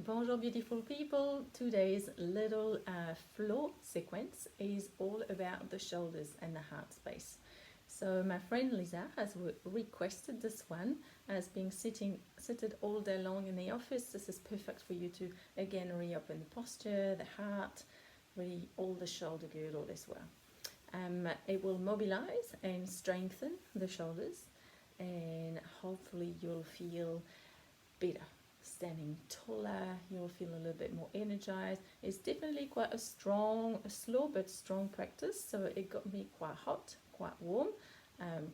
Bonjour beautiful people. Today's little floor sequence is all about the shoulders and the heart space. So my friend Lisa has requested this one as being seated all day long in the office. This is perfect for you to again reopen the posture, the heart, really all the shoulder girdle as well. It will mobilize and strengthen the shoulders, and hopefully you'll feel better. Standing taller, you'll feel a little bit more energized. It's definitely quite a slow but strong practice, so it got me quite hot, quite warm,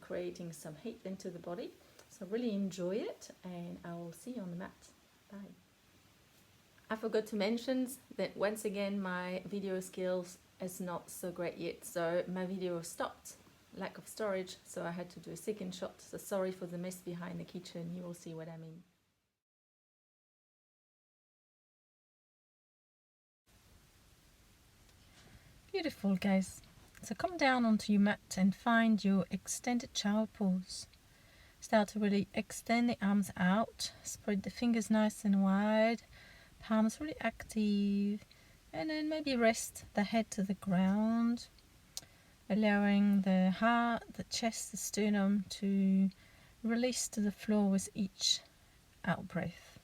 creating some heat into the body. So really enjoy it, and I will see you on the mat. Bye. I forgot to mention that once again my video skills is not so great yet, so my video stopped, lack of storage, so I had to do a second shot. So sorry for the mess behind the kitchen, you will see what I mean. Beautiful, guys. So come down onto your mat and find your extended child pose. Start to really extend the arms out, spread the fingers nice and wide, palms really active, and then maybe rest the head to the ground, allowing the heart, the chest, the sternum to release to the floor with each out breath.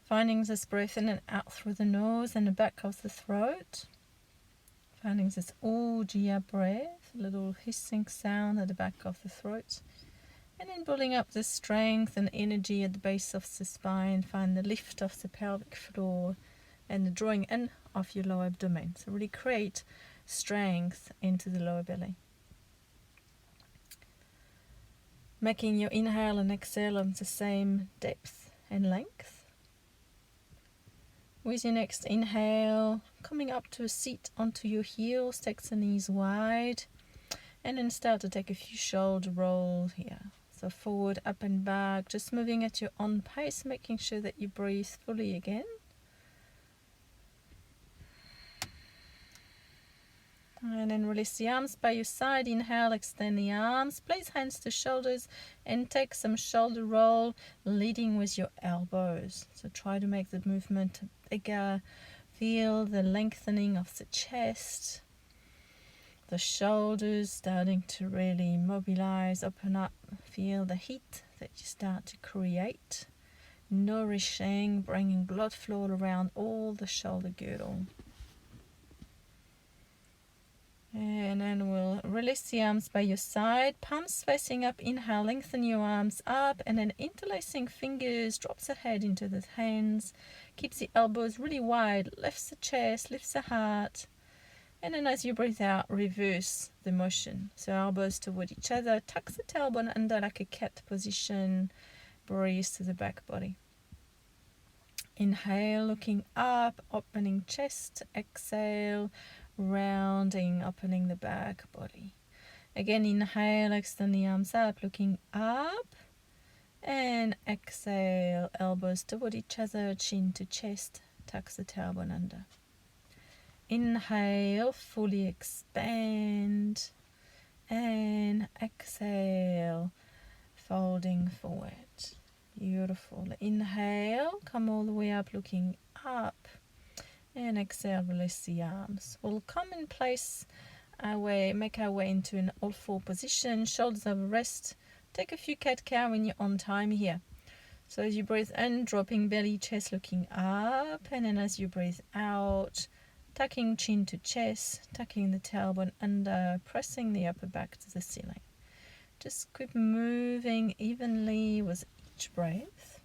Finding this breath in and out through the nose and the back of the throat. Finding this Ujjayi breath, a little hissing sound at the back of the throat. And then building up the strength and energy at the base of the spine. Find the lift of the pelvic floor and the drawing in of your lower abdomen. So really create strength into the lower belly. Making your inhale and exhale of the same depth and length. With your next inhale, coming up to a seat onto your heels, take the knees wide, and then start to take a few shoulder rolls here. So forward, up and back, just moving at your own pace, making sure that you breathe fully again. And then release the arms by your side. Inhale, extend the arms, place hands to shoulders, and take some shoulder roll, leading with your elbows. So try to make the movement bigger. Feel the lengthening of the chest, the shoulders starting to really mobilize, open up. Feel the heat that you start to create, nourishing, bringing blood flow around all the shoulder girdle. And then we'll release the arms by your side, palms facing up. Inhale, lengthen your arms up, and then interlacing fingers, drops the head into the hands, keeps the elbows really wide, lifts the chest, lifts the heart. And then as you breathe out, reverse the motion. So elbows toward each other, tuck the tailbone under like a cat position, breathe to the back body. Inhale, looking up, opening chest, exhale, rounding, opening the back body. Again, inhale, extend the arms up, looking up, and exhale, elbows toward each other, chin to chest, tuck the tailbone under. Inhale, fully expand, and exhale, folding forward. Beautiful. Inhale, come all the way up, looking up. And exhale, release the arms. We'll come in place, make our way into an all four position, shoulders over rest. Take a few cat-cow in your own time here. So as you breathe in, dropping belly, chest looking up. And then as you breathe out, tucking chin to chest, tucking the tailbone under, pressing the upper back to the ceiling. Just keep moving evenly with each breath.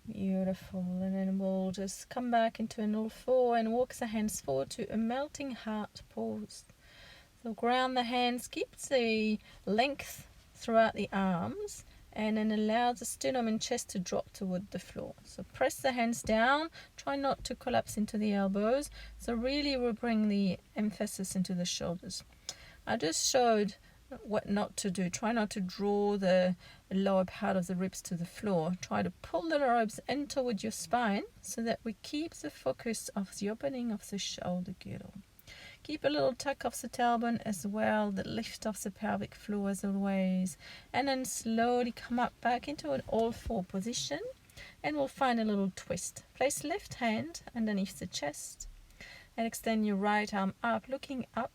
Beautiful. And then we'll just come back into an all four and walk the hands forward to a melting heart pose. So ground the hands, keep the length throughout the arms, and then allow the sternum and chest to drop toward the floor. So press the hands down, try not to collapse into the elbows. So really we'll bring the emphasis into the shoulders. I just showed what not to do. Try not to draw the lower part of the ribs to the floor. Try to pull the ribs in toward your spine so that we keep the focus of the opening of the shoulder girdle. Keep a little tuck of the tailbone as well, the lift of the pelvic floor as always. And then slowly come up back into an all four position. And we'll find a little twist. Place left hand underneath the chest and extend your right arm up, looking up.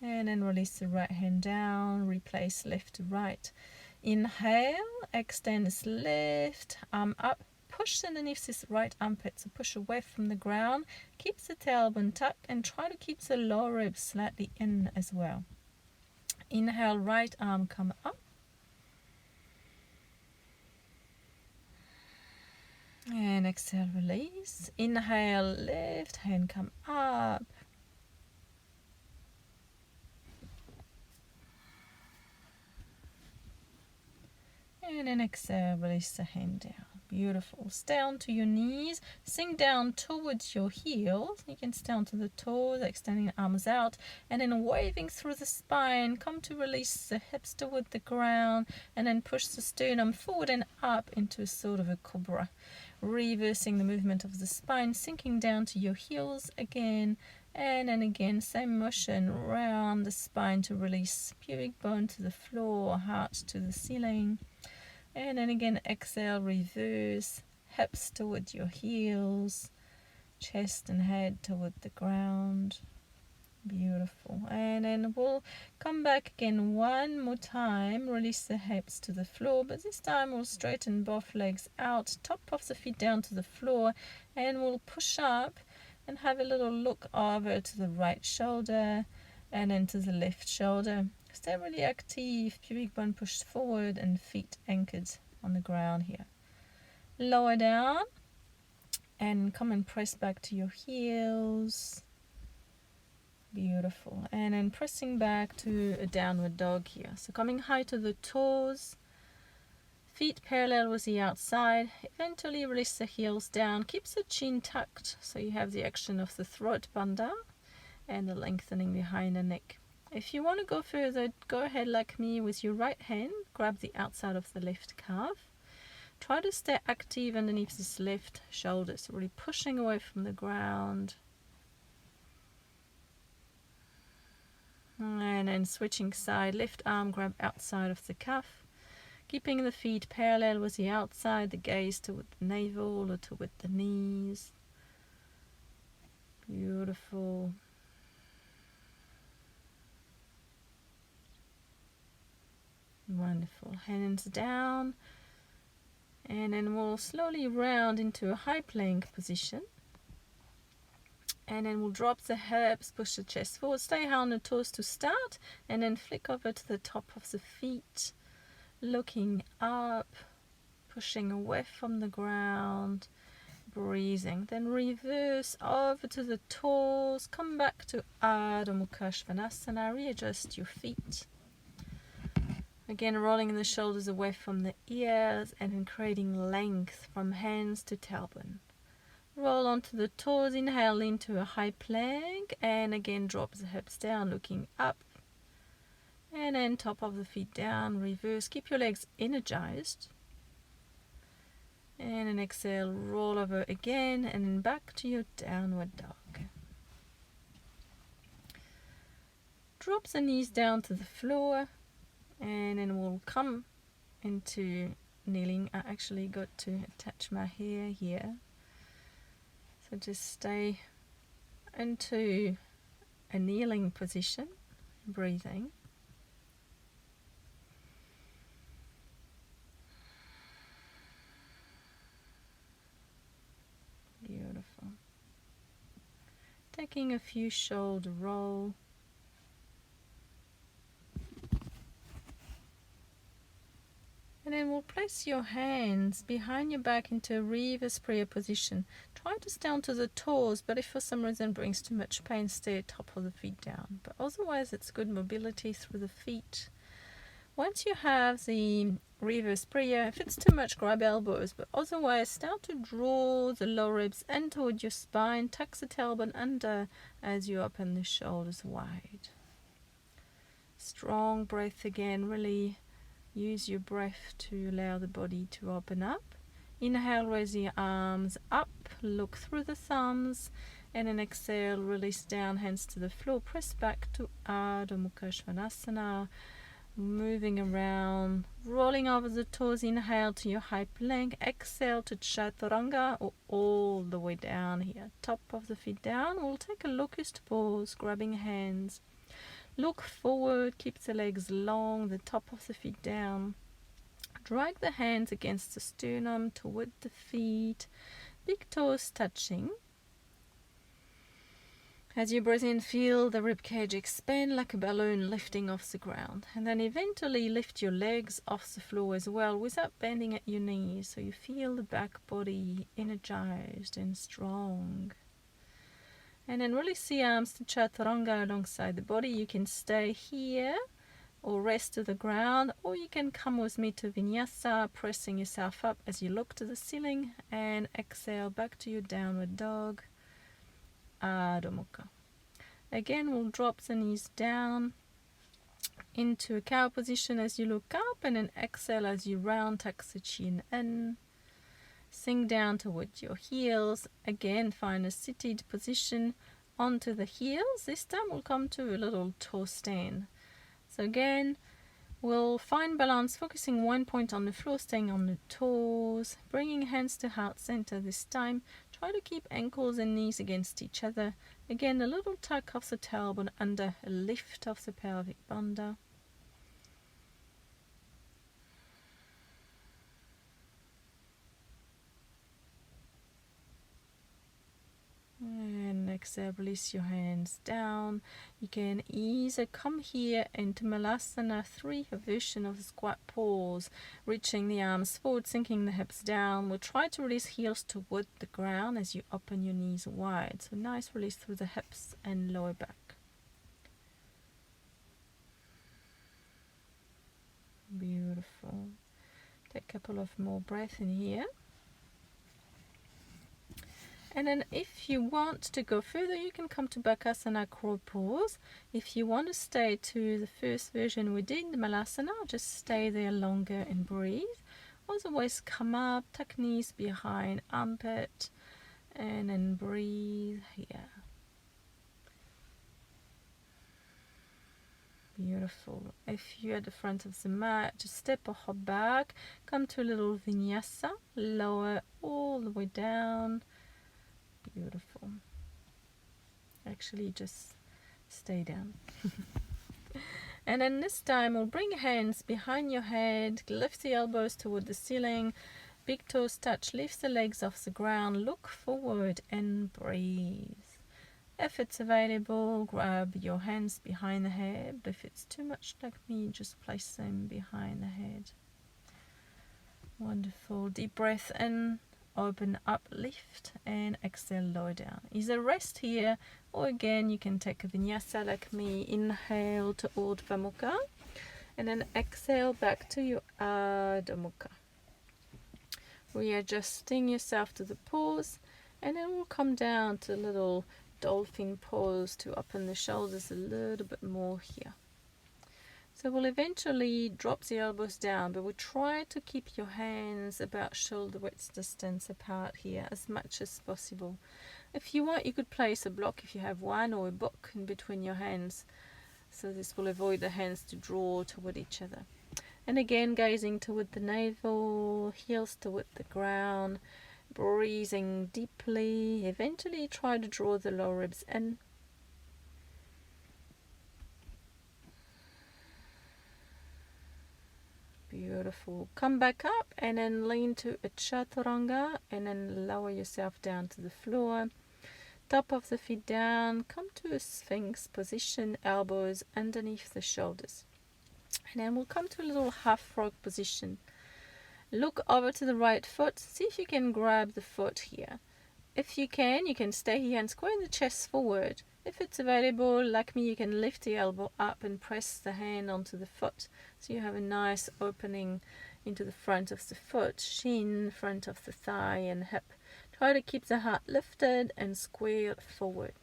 And then release the right hand down, replace left to right. Inhale, extend this left arm up, push underneath this right armpit, so push away from the ground, keep the tailbone tucked and try to keep the lower ribs slightly in as well. Inhale, right arm come up. And exhale, release. Inhale, left hand come up. And then exhale, release the hand down. Beautiful. Stay onto your knees. Sink down towards your heels. You can stay onto the toes, extending the arms out. And then waving through the spine. Come to release the hips toward the ground. And then push the sternum forward and up into a sort of a cobra. Reversing the movement of the spine. Sinking down to your heels again. And then again, same motion around the spine to release pubic bone to the floor, heart to the ceiling. And then again, exhale, reverse, hips toward your heels, chest and head toward the ground. Beautiful. And then we'll come back again one more time, release the hips to the floor, but this time we'll straighten both legs out, top of the feet down to the floor, and we'll push up and have a little look over to the right shoulder and then to the left shoulder. Stay really active, pubic bone pushed forward and feet anchored on the ground here. Lower down and come and press back to your heels. Beautiful. And then pressing back to a downward dog here. So coming high to the toes, feet parallel with the outside. Eventually release the heels down. Keep the chin tucked so you have the action of the throat banda and the lengthening behind the neck. If you want to go further, go ahead like me with your right hand. Grab the outside of the left calf. Try to stay active underneath this left shoulder. So really pushing away from the ground. And then switching side. Left arm grab outside of the calf. Keeping the feet parallel with the outside. The gaze toward the navel or toward the knees. Beautiful. Wonderful. Hands down. And then we'll slowly round into a high plank position. And then we'll drop the hips, push the chest forward, stay high on the toes to start, and then flick over to the top of the feet, looking up, pushing away from the ground, breathing. Then reverse over to the toes, come back to Ardha Mukha Svanasana, readjust your feet. Again, rolling the shoulders away from the ears and then creating length from hands to tailbone. Roll onto the toes, inhale into a high plank, and again drop the hips down, looking up. And then top of the feet down, reverse. Keep your legs energized. And then exhale, roll over again, and then back to your downward dog. Drop the knees down to the floor. And then we'll come into kneeling. I actually got to attach my hair here. So just stay into a kneeling position, breathing. Beautiful. Taking a few shoulder roll. And then we'll place your hands behind your back into a reverse prayer position. Try to stay onto the toes, but if for some reason it brings too much pain, stay top of the feet down. But otherwise it's good mobility through the feet. Once you have the reverse prayer, if it's too much, grab elbows, but otherwise start to draw the lower ribs in toward your spine, tuck the tailbone under as you open the shoulders wide. Strong breath again, really. Use your breath to allow the body to open up. Inhale, raise your arms up, look through the thumbs, And then exhale, release down, hands to the floor, press back to Ardha Mukha Svanasana, moving around, rolling over the toes. Inhale to your high plank, exhale to Chaturanga, or all the way down here, top of the feet down. We'll take a locust pose, grabbing hands, look forward, keep the legs long, the top of the feet down, drag the hands against the sternum toward the feet, big toes touching. As you breathe in, feel the ribcage expand like a balloon lifting off the ground. And then eventually lift your legs off the floor as well without bending at your knees. So you feel the back body energized and strong. And then release the arms to Chaturanga alongside the body. You can stay here or rest to the ground, or you can come with me to Vinyasa, pressing yourself up as you look to the ceiling, and exhale back to your downward dog. Ardha Mukha. Again, we'll drop the knees down into a cow position as you look up, and then exhale as you round, tuck the chin in, sink down towards your heels. Again, find a seated position onto the heels. This time we'll come to a little toe stand. So again, we'll find balance, focusing one point on the floor, staying on the toes, bringing hands to heart center this time. Try to keep ankles and knees against each other. Again, a little tuck of the tailbone under, a lift of the pelvic bandha. And exhale, release your hands down. You can either come here into Malasana 3, a version of the squat pose, reaching the arms forward, sinking the hips down. We'll try to release heels toward the ground as you open your knees wide. So nice release through the hips and lower back. Beautiful. Take a couple of more breaths in here. And then if you want to go further, you can come to Bakasana crow pose. If you want to stay to the first version we did, the Malasana, just stay there longer and breathe. Otherwise, come up, tuck knees behind armpit, and then breathe here. Beautiful. If you're at the front of the mat, just step or hop back, come to a little vinyasa, lower all the way down. Beautiful. Actually, just stay down. And then this time we'll bring hands behind your head, lift the elbows toward the ceiling, big toes touch, lift the legs off the ground, look forward and breathe. If it's available, grab your hands behind the head. If it's too much like me, just place them behind the head. Wonderful. Deep breath in. Open up, lift, and exhale, lower down. Either rest here, or again, you can take a vinyasa like me. Inhale to Urdhva Mukha, and then exhale back to your Ardha Mukha. Readjusting yourself to the pose, and then we'll come down to a little dolphin pose to open the shoulders a little bit more here. So we'll eventually drop the elbows down, but we'll try to keep your hands about shoulder width distance apart here as much as possible. If you want, you could place a block if you have one, or a book in between your hands. So this will avoid the hands to draw toward each other. And again, gazing toward the navel, heels toward the ground, breathing deeply. Eventually try to draw the lower ribs in. Beautiful. Come back up and then lean to a chaturanga, and then lower yourself down to the floor. Top of the feet down. Come to a sphinx position, elbows underneath the shoulders. And then we'll come to a little half frog position. Look over to the right foot. See if you can grab the foot here. If you can stay here and square the chest forward. If it's available, like me, you can lift the elbow up and press the hand onto the foot. So you have a nice opening into the front of the foot, shin, front of the thigh and hip. Try to keep the heart lifted and square forward.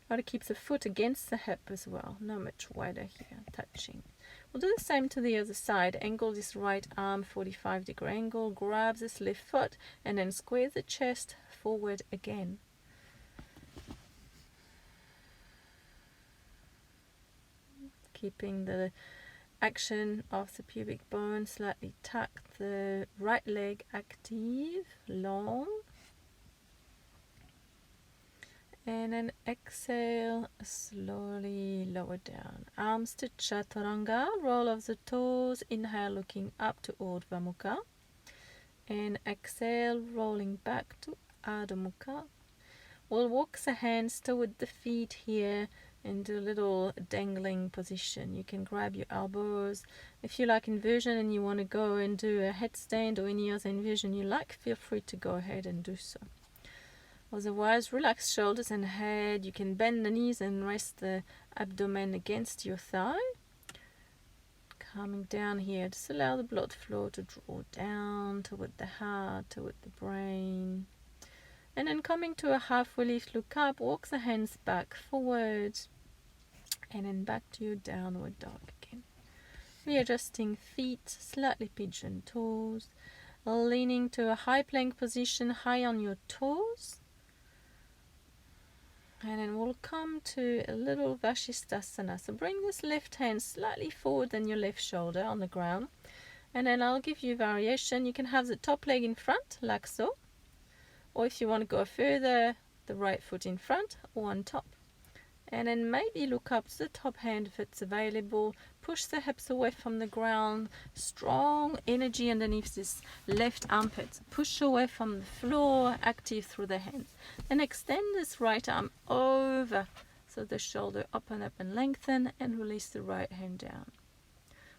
Try to keep the foot against the hip as well, not much wider here, touching. We'll do the same to the other side. Angle this right arm, 45-degree angle, grab this left foot, and then square the chest forward again. keeping the action of the pubic bone. Slightly tuck the right leg active, long. And then exhale, slowly lower down. Arms to Chaturanga, roll of the toes. Inhale, looking up to Urdhva Mukha. And exhale, rolling back to Adho Mukha. We'll walk the hands toward the feet here and do a little dangling position. You can grab your elbows. If you like inversion and you want to go and do a headstand or any other inversion you like, feel free to go ahead and do so. Otherwise, relax shoulders and head. You can bend the knees and rest the abdomen against your thigh. Coming down here, just allow the blood flow to draw down toward the heart, toward the brain. And then coming to a halfway lift, look up, walk the hands back, forward, and then back to your downward dog again. Readjusting feet, slightly pigeon toes, leaning to a high plank position, high on your toes. And then we'll come to a little Vashisthasana. So bring this left hand slightly forward than your left shoulder on the ground. And then I'll give you variation. You can have the top leg in front, like so. Or if you want to go further, the right foot in front or on top. And then maybe look up to the top hand if it's available. Push the hips away from the ground. Strong energy underneath this left armpit. Push away from the floor, active through the hands. Then extend this right arm over so the shoulder open up and lengthen, and release the right hand down.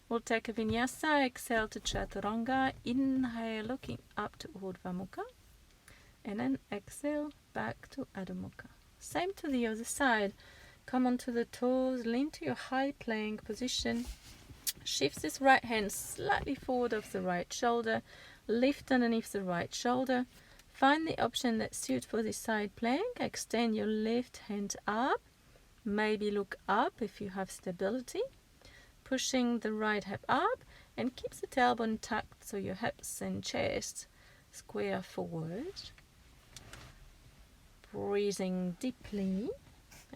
We'll take a vinyasa. Exhale to Chaturanga. Inhale, looking up to Urdhva Mukha. And then exhale back to Adho Mukha. Same to the other side. Come onto the toes, lean to your high plank position. Shift this right hand slightly forward of the right shoulder. Lift underneath the right shoulder. Find the option that suits for this side plank. Extend your left hand up. Maybe look up if you have stability. Pushing the right hip up, and keep the tailbone tucked so your hips and chest square forward. Breathing deeply.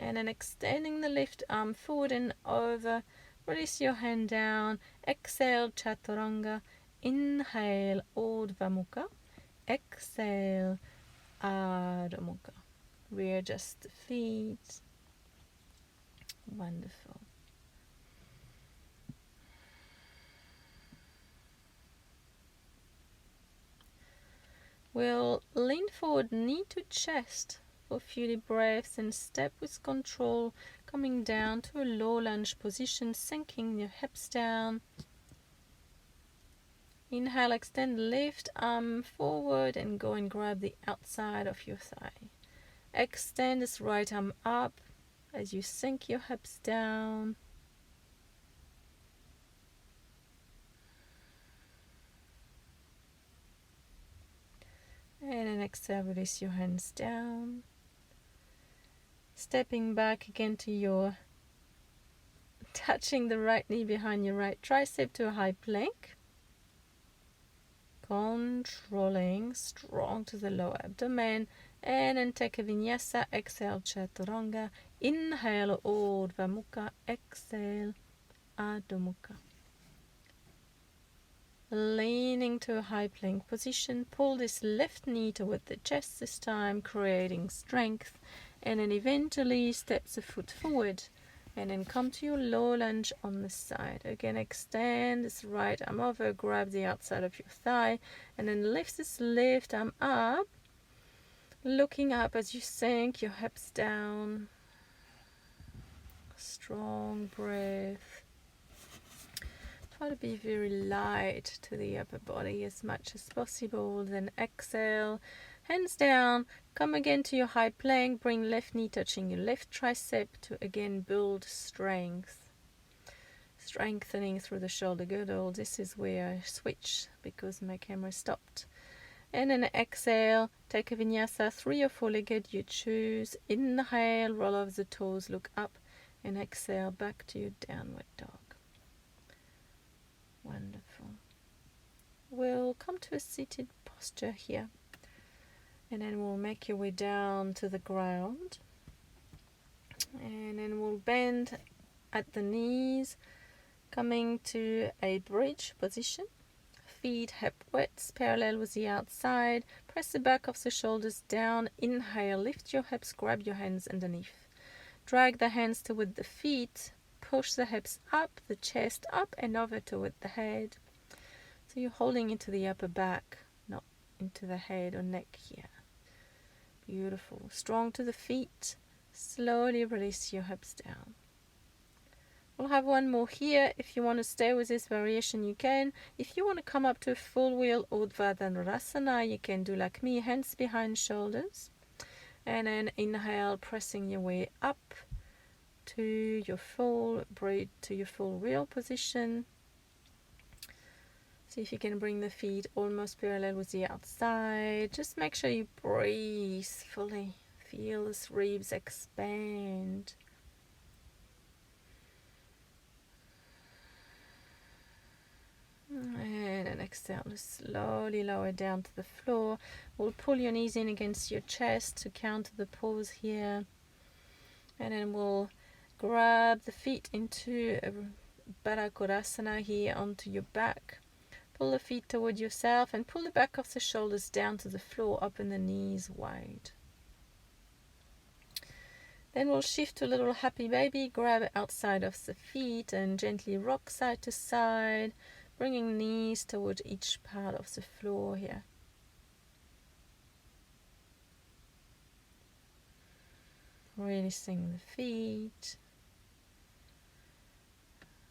And then extending the left arm forward and over. Release your hand down. Exhale, Chaturanga. Inhale, Urdhva Mukha. Exhale, Adho Mukha. Readjust the feet. Wonderful. We'll lean forward, knee to chest for a few deep breaths, and step with control, coming down to a low lunge position, sinking your hips down. Inhale, extend left arm forward and go and grab the outside of your thigh. Extend this right arm up as you sink your hips down. And then exhale, release your hands down. Stepping back again to your, touching the right knee behind your right tricep to a high plank. Controlling, strong to the lower abdomen. And then take a vinyasa. Exhale, Chaturanga. Inhale, Urdhva Mukha. Exhale, Adho Mukha. Leaning to a high plank position. Pull this left knee toward the chest this time, creating strength. And then eventually step the foot forward. And then come to your low lunge on the side. Again, extend this right arm over, grab the outside of your thigh, and then lift this left arm up. Looking up as you sink your hips down. Strong breath. Try to be very light to the upper body as much as possible. Then exhale, hands down, come again to your high plank. Bring left knee touching your left tricep to again build strength. Strengthening through the shoulder girdle. This is where I switch because my camera stopped. And then exhale, take a vinyasa, 3 or 4 legged, you choose. Inhale, roll over the toes, look up, and exhale back to your downward dog. Wonderful. We'll come to a seated posture here, and then we'll make your way down to the ground, and then we'll bend at the knees, coming to a bridge position. Feet hip width parallel with the outside. Press the back of the shoulders down. Inhale, lift your hips, grab your hands underneath. Drag the hands toward the feet. Push the hips up, the chest up and over toward the head. So you're holding into the upper back, not into the head or neck here. Beautiful. Strong to the feet. Slowly release your hips down. We'll have one more here. If you want to stay with this variation, you can. If you want to come up to a full wheel Urdhva Dhanurasana, you can do like me, hands behind shoulders. And then inhale, pressing your way up to your full bridge, to your full wheel position. See if you can bring the feet almost parallel with the outside. Just make sure you breathe fully. Feel the ribs expand. And then exhale, just slowly lower down to the floor. We'll pull your knees in against your chest to counter the pause here. And then we'll grab the feet into a Baddha Konasana here onto your back. Pull the feet toward yourself and pull the back of the shoulders down to the floor, open the knees wide. Then we'll shift to a little happy baby, grab outside of the feet and gently rock side to side, bringing knees toward each part of the floor here. Releasing the feet.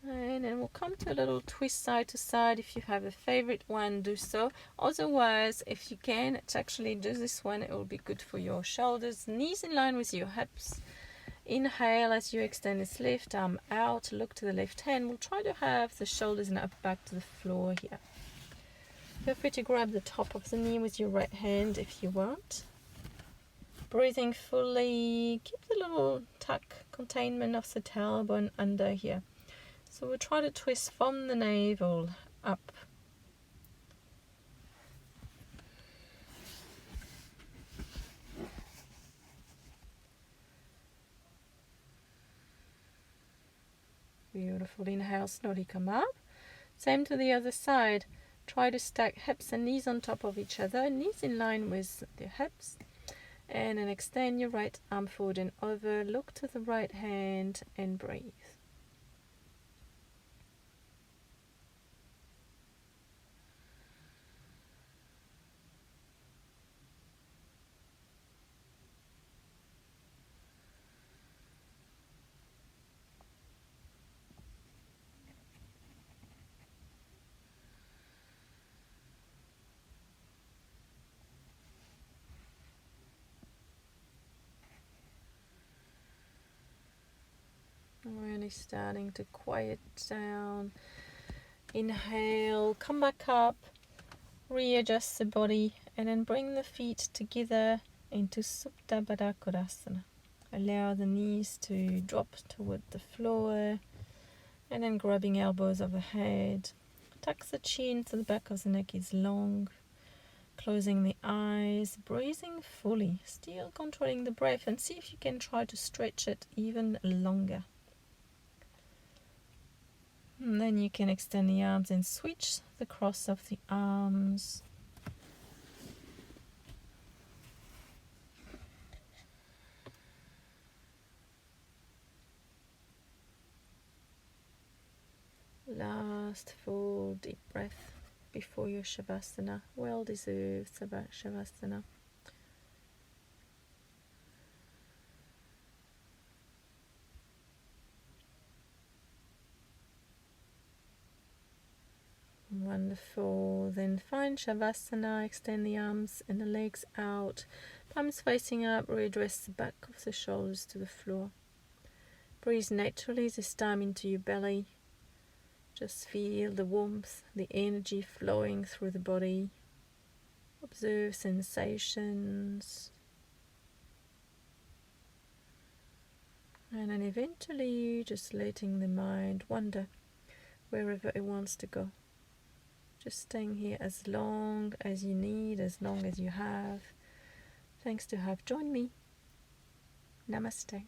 And then we'll come to a little twist side to side. If you have a favorite one, do so. Otherwise, if you can, actually do this one. It will be good for your shoulders. Knees in line with your hips. Inhale as you extend this left arm out. Look to the left hand. We'll try to have the shoulders and upper back to the floor here. Feel free to grab the top of the knee with your right hand if you want. Breathing fully. Keep the little tuck containment of the tailbone under here. So we'll try to twist from the navel up. Beautiful. Inhale, slowly come up. Same to the other side. Try to stack hips and knees on top of each other. Knees in line with the hips. And then extend your right arm forward and over. Look to the right hand and breathe. Really starting to quiet down. Inhale, come back up, readjust the body, and then bring the feet together into Supta Baddha Konasana. Allow the knees to drop toward the floor, and then grabbing elbows overhead. Tuck the chin so the back of the neck is long. Closing the eyes, breathing fully, still controlling the breath, and see if you can try to stretch it even longer. And then you can extend the arms and switch the cross of the arms. Last full deep breath before your Shavasana. Well deserved Shavasana. Wonderful. Then find Shavasana, extend the arms and the legs out, palms facing up, readdress the back of the shoulders to the floor. Breathe naturally this time into your belly. Just feel the warmth, the energy flowing through the body. Observe sensations. And then eventually just letting the mind wander wherever it wants to go. Just staying here as long as you need, as long as you have. Thanks to have joined me. Namaste.